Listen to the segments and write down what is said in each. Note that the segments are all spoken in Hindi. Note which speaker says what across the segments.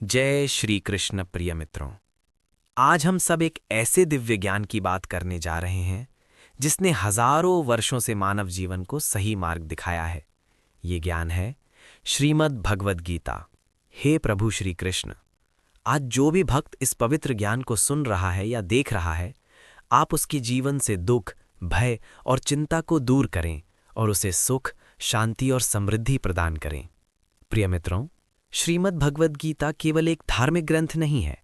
Speaker 1: जय श्री कृष्ण प्रिय मित्रों। आज हम सब एक ऐसे दिव्य ज्ञान की बात करने जा रहे हैं जिसने हजारों वर्षों से मानव जीवन को सही मार्ग दिखाया है। ये ज्ञान है श्रीमद् भगवद गीता। हे प्रभु श्री कृष्ण, आज जो भी भक्त इस पवित्र ज्ञान को सुन रहा है या देख रहा है, आप उसके जीवन से दुख, भय और चिंता को दूर करें और उसे सुख, शांति और समृद्धि प्रदान करें। प्रिय मित्रों, श्रीमद् भगवद गीता केवल एक धार्मिक ग्रंथ नहीं है,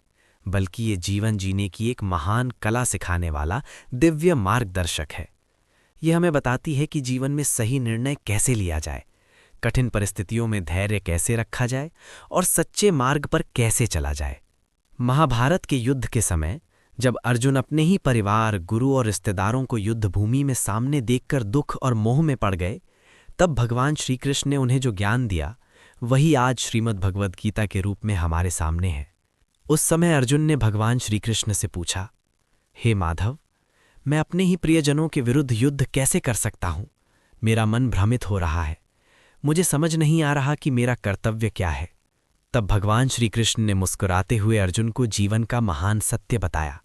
Speaker 1: बल्कि ये जीवन जीने की एक महान कला सिखाने वाला दिव्य मार्गदर्शक है। यह हमें बताती है कि जीवन में सही निर्णय कैसे लिया जाए, कठिन परिस्थितियों में धैर्य कैसे रखा जाए और सच्चे मार्ग पर कैसे चला जाए। महाभारत के युद्ध के समय जब अर्जुन अपने ही परिवार, गुरु और रिश्तेदारों को युद्ध भूमि में सामने देखकर दुख और मोह में पड़ गए, तब भगवान श्री कृष्ण ने उन्हें जो ज्ञान दिया, वही आज श्रीमद् भगवद गीता के रूप में हमारे सामने है। उस समय अर्जुन ने भगवान श्री कृष्ण से पूछा, हे माधव, मैं अपने ही प्रियजनों के विरुद्ध युद्ध कैसे कर सकता हूं? मेरा मन भ्रमित हो रहा है, मुझे समझ नहीं आ रहा कि मेरा कर्तव्य क्या है। तब भगवान श्री कृष्ण ने मुस्कुराते हुए अर्जुन को जीवन का महान सत्य बताया।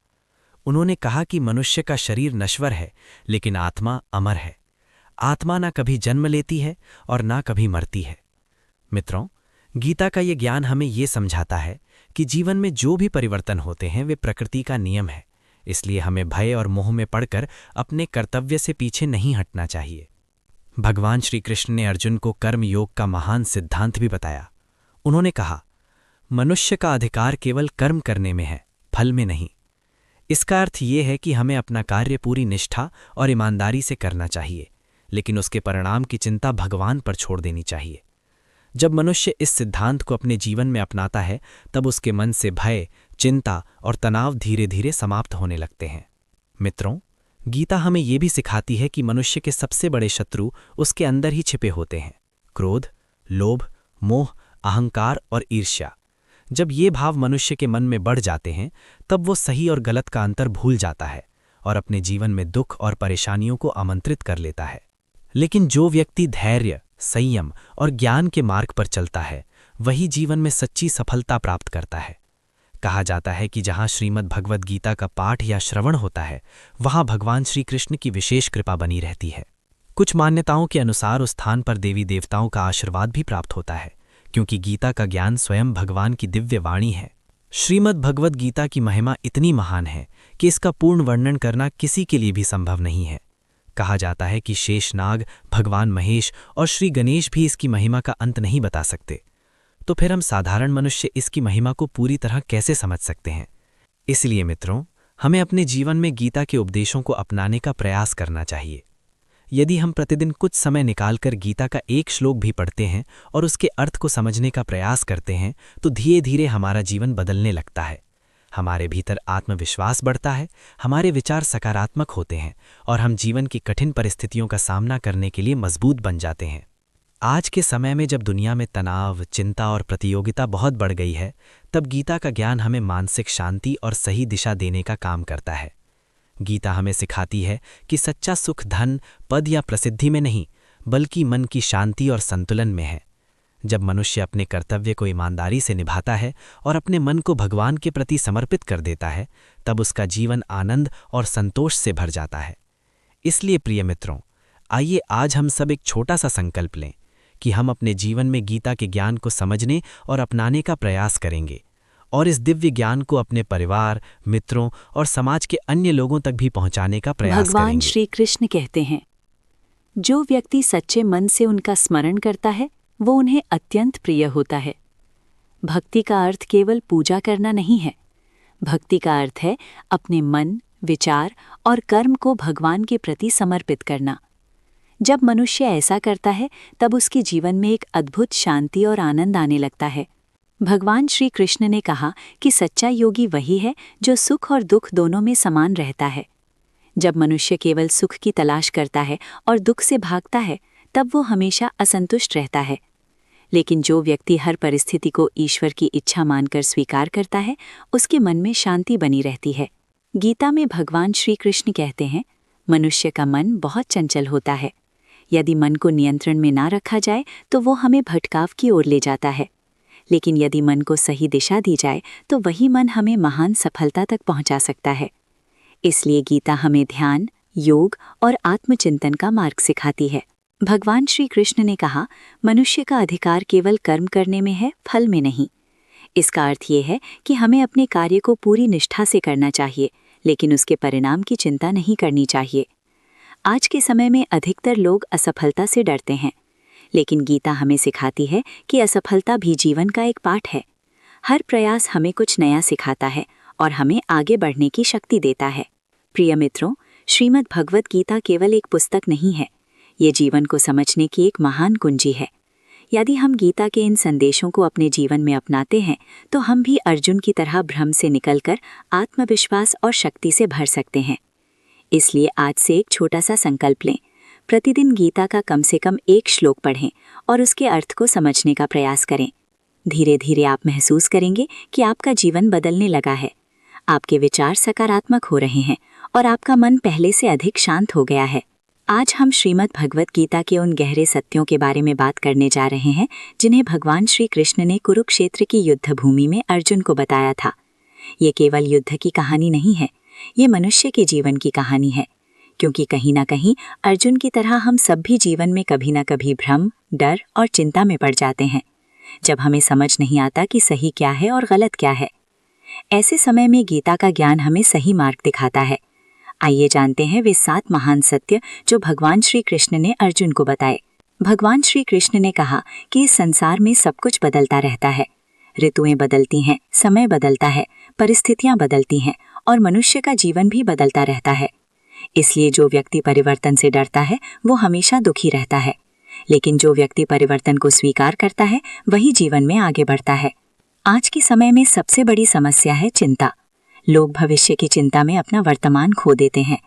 Speaker 1: उन्होंने कहा कि मनुष्य का शरीर नश्वर है, लेकिन आत्मा अमर है। आत्मा ना कभी जन्म लेती है और ना कभी मरती है। मित्रों, गीता का ये ज्ञान हमें ये समझाता है कि जीवन में जो भी परिवर्तन होते हैं वे प्रकृति का नियम है, इसलिए हमें भय और मोह में पड़कर अपने कर्तव्य से पीछे नहीं हटना चाहिए। भगवान श्री कृष्ण ने अर्जुन को कर्म योग का महान सिद्धांत भी बताया। उन्होंने कहा, मनुष्य का अधिकार केवल कर्म करने में है, फल में नहीं। इसका अर्थ ये है कि हमें अपना कार्य पूरी निष्ठा और ईमानदारी से करना चाहिए, लेकिन उसके परिणाम की चिंता भगवान पर छोड़ देनी चाहिए। जब मनुष्य इस सिद्धांत को अपने जीवन में अपनाता है, तब उसके मन से भय, चिंता और तनाव धीरे धीरे समाप्त होने लगते हैं। मित्रों, गीता हमें ये भी सिखाती है कि मनुष्य के सबसे बड़े शत्रु उसके अंदर ही छिपे होते हैं: क्रोध, लोभ, मोह, अहंकार और ईर्ष्या। जब ये भाव मनुष्य के मन में बढ़ जाते हैं, तब वो सही और गलत का अंतर भूल जाता है और अपने जीवन में दुख और परेशानियों को आमंत्रित कर लेता है। लेकिन जो व्यक्ति धैर्य, संयम और ज्ञान के मार्ग पर चलता है, वही जीवन में सच्ची सफलता प्राप्त करता है। कहा जाता है कि जहां श्रीमद् भगवद गीता का पाठ या श्रवण होता है, वहां भगवान श्री कृष्ण की विशेष कृपा बनी रहती है। कुछ मान्यताओं के अनुसार उस स्थान पर देवी देवताओं का आशीर्वाद भी प्राप्त होता है, क्योंकि गीता का ज्ञान स्वयं भगवान की दिव्य वाणी है। श्रीमद् भगवद गीता की महिमा इतनी महान है कि इसका पूर्ण वर्णन करना किसी के लिए भी संभव नहीं है। कहा जाता है कि शेषनाग, भगवान महेश और श्री गणेश भी इसकी महिमा का अंत नहीं बता सकते। तो फिर हम साधारण मनुष्य इसकी महिमा को पूरी तरह कैसे समझ सकते हैं? इसलिए मित्रों, हमें अपने जीवन में गीता के उपदेशों को अपनाने का प्रयास करना चाहिए। यदि हम प्रतिदिन कुछ समय निकालकर गीता का एक श्लोक भी पढ़ते हैं और उसके अर्थ को समझने का प्रयास करते हैं, तो धीरे धीरे हमारा जीवन बदलने लगता है। हमारे भीतर आत्मविश्वास बढ़ता है, हमारे विचार सकारात्मक होते हैं और हम जीवन की कठिन परिस्थितियों का सामना करने के लिए मजबूत बन जाते हैं। आज के समय में जब दुनिया में तनाव, चिंता और प्रतियोगिता बहुत बढ़ गई है, तब गीता का ज्ञान हमें मानसिक शांति और सही दिशा देने का काम करता है। गीता हमें सिखाती है कि सच्चा सुख धन, पद या प्रसिद्धि में नहीं, बल्कि मन की शांति और संतुलन में है। जब मनुष्य अपने कर्तव्य को ईमानदारी से निभाता है और अपने मन को भगवान के प्रति समर्पित कर देता है, तब उसका जीवन आनंद और संतोष से भर जाता है। इसलिए प्रिय मित्रों, आइए आज हम सब एक छोटा सा संकल्प लें कि हम अपने जीवन में गीता के ज्ञान को समझने और अपनाने का प्रयास करेंगे और इस दिव्य ज्ञान को अपने परिवार, मित्रों और समाज के अन्य लोगों तक भी पहुंचाने का प्रयास करेंगे।
Speaker 2: भगवान श्री कृष्ण कहते हैं, जो व्यक्ति सच्चे मन से उनका स्मरण करता है, वो उन्हें अत्यंत प्रिय होता है। भक्ति का अर्थ केवल पूजा करना नहीं है। भक्ति का अर्थ है अपने मन, विचार और कर्म को भगवान के प्रति समर्पित करना। जब मनुष्य ऐसा करता है, तब उसके जीवन में एक अद्भुत शांति और आनंद आने लगता है। भगवान श्री कृष्ण ने कहा कि सच्चा योगी वही है जो सुख और दुख दोनों में समान रहता है। जब मनुष्य केवल सुख की तलाश करता है और दुख से भागता है, तब वो हमेशा असंतुष्ट रहता है। लेकिन जो व्यक्ति हर परिस्थिति को ईश्वर की इच्छा मानकर स्वीकार करता है, उसके मन में शांति बनी रहती है। गीता में भगवान श्री कृष्ण कहते हैं, मनुष्य का मन बहुत चंचल होता है। यदि मन को नियंत्रण में ना रखा जाए, तो वो हमें भटकाव की ओर ले जाता है। लेकिन यदि मन को सही दिशा दी जाए तो वही मन हमें महान सफलता तक पहुंचा सकता है। इसलिए गीता हमें ध्यान, योग और आत्मचिंतन का मार्ग सिखाती है। भगवान श्री कृष्ण ने कहा, मनुष्य का अधिकार केवल कर्म करने में है, फल में नहीं। इसका अर्थ ये है कि हमें अपने कार्य को पूरी निष्ठा से करना चाहिए, लेकिन उसके परिणाम की चिंता नहीं करनी चाहिए। आज के समय में अधिकतर लोग असफलता से डरते हैं, लेकिन गीता हमें सिखाती है कि असफलता भी जीवन का एक पाठ है। हर प्रयास हमें कुछ नया सिखाता है और हमें आगे बढ़ने की शक्ति देता है। प्रिय मित्रों, श्रीमद् भगवत गीता केवल एक पुस्तक नहीं है, ये जीवन को समझने की एक महान कुंजी है। यदि हम गीता के इन संदेशों को अपने जीवन में अपनाते हैं तो हम भी अर्जुन की तरह भ्रम से निकलकर आत्मविश्वास और शक्ति से भर सकते हैं। इसलिए आज से एक छोटा सा संकल्प लें। प्रतिदिन गीता का कम से कम एक श्लोक पढ़ें और उसके अर्थ को समझने का प्रयास करें। धीरे धीरे आप महसूस करेंगे कि आपका जीवन बदलने लगा है। आपके विचार सकारात्मक हो रहे हैं और आपका मन पहले से अधिक शांत हो गया है। आज हम श्रीमद् भगवत गीता के उन गहरे सत्यों के बारे में बात करने जा रहे हैं जिन्हें भगवान श्री कृष्ण ने कुरुक्षेत्र की युद्ध भूमि में अर्जुन को बताया था। ये केवल युद्ध की कहानी नहीं है, ये मनुष्य के जीवन की कहानी है, क्योंकि कहीं ना कहीं अर्जुन की तरह हम सब भी जीवन में कभी ना कभी भ्रम, डर और चिंता में पड़ जाते हैं, जब हमें समझ नहीं आता कि सही क्या है और गलत क्या है। ऐसे समय में गीता का ज्ञान हमें सही मार्ग दिखाता है। आइए जानते हैं वे 7 महान सत्य जो भगवान श्री कृष्ण ने अर्जुन को बताए। भगवान श्री कृष्ण ने कहा कि इस संसार में सब कुछ बदलता रहता है। ऋतुएं बदलती हैं, समय बदलता है, परिस्थितियां बदलती हैं और मनुष्य का जीवन भी बदलता रहता है। इसलिए जो व्यक्ति परिवर्तन से डरता है वो हमेशा दुखी रहता है, लेकिन जो व्यक्ति परिवर्तन को स्वीकार करता है वही जीवन में आगे बढ़ता है। आज के समय में सबसे बड़ी समस्या है चिंता। लोग भविष्य की चिंता में अपना वर्तमान खो देते हैं,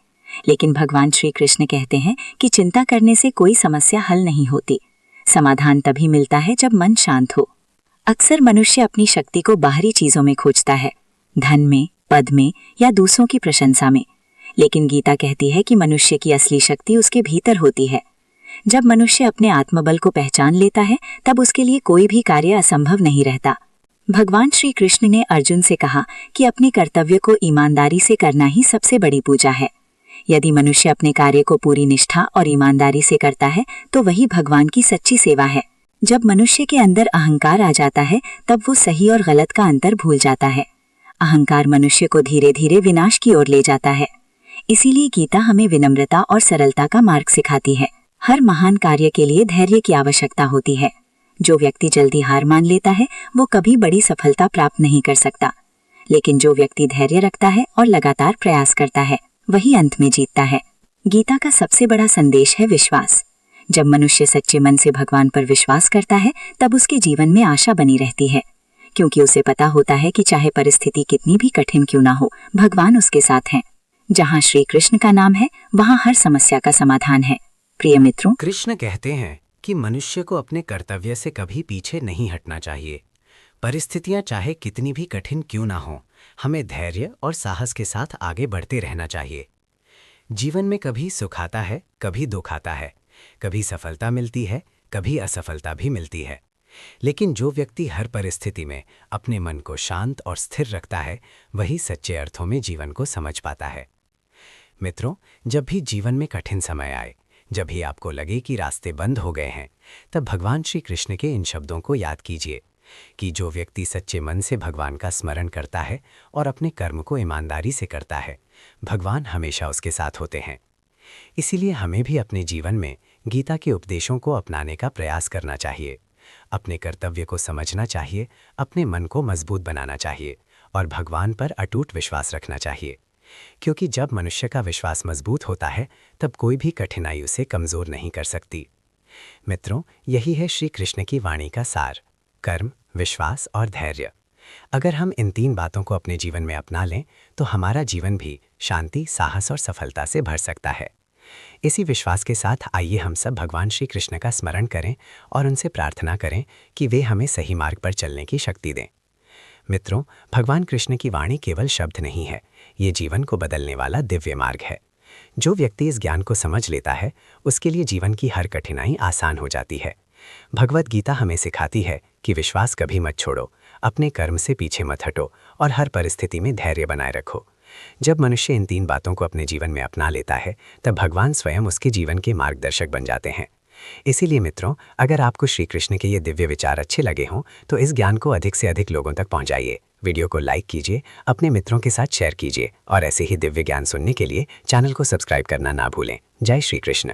Speaker 2: लेकिन भगवान श्री कृष्ण कहते हैं कि चिंता करने से कोई समस्या हल नहीं होती। समाधान तभी मिलता है जब मन शांत हो। अक्सर मनुष्य अपनी शक्ति को बाहरी चीजों में खोजता है, धन में, पद में या दूसरों की प्रशंसा में, लेकिन गीता कहती है कि मनुष्य की असली शक्ति उसके भीतर होती है। जब मनुष्य अपने आत्मबल को पहचान लेता है तब उसके लिए कोई भी कार्य असंभव नहीं रहता। भगवान श्री कृष्ण ने अर्जुन से कहा कि अपने कर्तव्य को ईमानदारी से करना ही सबसे बड़ी पूजा है। यदि मनुष्य अपने कार्य को पूरी निष्ठा और ईमानदारी से करता है तो वही भगवान की सच्ची सेवा है। जब मनुष्य के अंदर अहंकार आ जाता है तब वो सही और गलत का अंतर भूल जाता है। अहंकार मनुष्य को धीरे धीरे विनाश की ओर ले जाता है। इसीलिए गीता हमें विनम्रता और सरलता का मार्ग सिखाती है। हर महान कार्य के लिए धैर्य की आवश्यकता होती है। जो व्यक्ति जल्दी हार मान लेता है वो कभी बड़ी सफलता प्राप्त नहीं कर सकता, लेकिन जो व्यक्ति धैर्य रखता है और लगातार प्रयास करता है वही अंत में जीतता है। गीता का सबसे बड़ा संदेश है विश्वास। जब मनुष्य सच्चे मन से भगवान पर विश्वास करता है तब उसके जीवन में आशा बनी रहती है, क्योंकि उसे पता होता है कि चाहे परिस्थिति कितनी भी कठिन क्यों ना हो, भगवान उसके साथ हैं। जहाँ श्री कृष्ण का नाम है वहाँ हर समस्या का समाधान है। प्रिय मित्रों,
Speaker 1: कृष्ण कहते हैं कि मनुष्य को अपने कर्तव्य से कभी पीछे नहीं हटना चाहिए। परिस्थितियां चाहे कितनी भी कठिन क्यों ना हो, हमें धैर्य और साहस के साथ आगे बढ़ते रहना चाहिए। जीवन में कभी सुख आता है, कभी दुख आता है, कभी सफलता मिलती है, कभी असफलता भी मिलती है, लेकिन जो व्यक्ति हर परिस्थिति में अपने मन को शांत और स्थिर रखता है वही सच्चे अर्थों में जीवन को समझ पाता है। मित्रों, जब भी जीवन में कठिन समय आए, जब भी आपको लगे कि रास्ते बंद हो गए हैं, तब भगवान श्री कृष्ण के इन शब्दों को याद कीजिए कि जो व्यक्ति सच्चे मन से भगवान का स्मरण करता है और अपने कर्म को ईमानदारी से करता है, भगवान हमेशा उसके साथ होते हैं। इसीलिए हमें भी अपने जीवन में गीता के उपदेशों को अपनाने का प्रयास करना चाहिए। अपने कर्तव्य को समझना चाहिए, अपने मन को मजबूत बनाना चाहिए और भगवान पर अटूट विश्वास रखना चाहिए, क्योंकि जब मनुष्य का विश्वास मजबूत होता है तब कोई भी कठिनाई उसे कमजोर नहीं कर सकती। मित्रों, यही है श्री कृष्ण की वाणी का सार: कर्म, विश्वास और धैर्य। अगर हम इन 3 बातों को अपने जीवन में अपना लें तो हमारा जीवन भी शांति, साहस और सफलता से भर सकता है। इसी विश्वास के साथ आइए हम सब भगवान श्री कृष्ण का स्मरण करें और उनसे प्रार्थना करें कि वे हमें सही मार्ग पर चलने की शक्ति दें। मित्रों, भगवान कृष्ण की वाणी केवल शब्द नहीं है, ये जीवन को बदलने वाला दिव्य मार्ग है। जो व्यक्ति इस ज्ञान को समझ लेता है उसके लिए जीवन की हर कठिनाई आसान हो जाती है। भगवत गीता हमें सिखाती है
Speaker 3: कि विश्वास कभी मत छोड़ो, अपने कर्म से पीछे मत हटो और हर परिस्थिति में धैर्य बनाए रखो। जब मनुष्य इन 3 बातों को अपने जीवन में अपना लेता है, तब भगवान स्वयं उसके जीवन के मार्गदर्शक बन जाते हैं। इसीलिए मित्रों, अगर आपको श्री कृष्ण के ये दिव्य विचार अच्छे लगे हों, तो इस ज्ञान को अधिक से अधिक लोगों तक पहुंचाइए। वीडियो को लाइक कीजिए, अपने मित्रों के साथ शेयर कीजिए और ऐसे ही दिव्य ज्ञान सुनने के लिए चैनल को सब्सक्राइब करना ना भूलें। जय श्री कृष्ण।